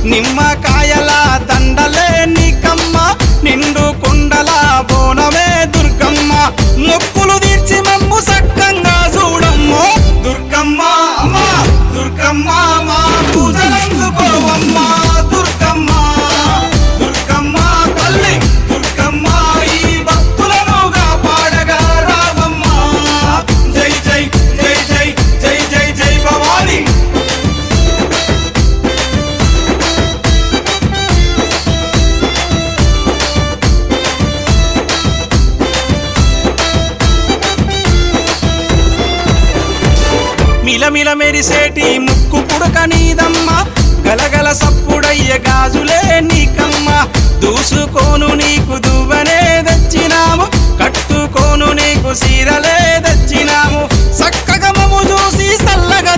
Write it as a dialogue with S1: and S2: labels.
S1: నిమ్మకాయల దండలే నీకమ్మ నిండు కుండల బోనమే దుర్గమ్మ మొక్కులు తీర్చి మమ్ము సక్కంగా చూడమ్మో దుర్గమ్మ అమ్మ దుర్గమ్మ మా పూజలందుకోవమ్మ దుర్గమ్మ దుర్గమ్మ తల్లి దుర్గమ్మ ఈ భక్తులను కాపాడగా రావమ్మ జై జై జై జై జై జై జై భవాని మిలమిల మెరిసేటి ముక్కు పుడక నీదమ్మ గలగల సప్పుడయ్య గాజులే నీకమ్మ దూసుకోను నీకు దువ్వనే తెచ్చినాము కట్టుకోను నీకు సీరలే తెచ్చినాము చక్కగా మము చూసి సల్లగా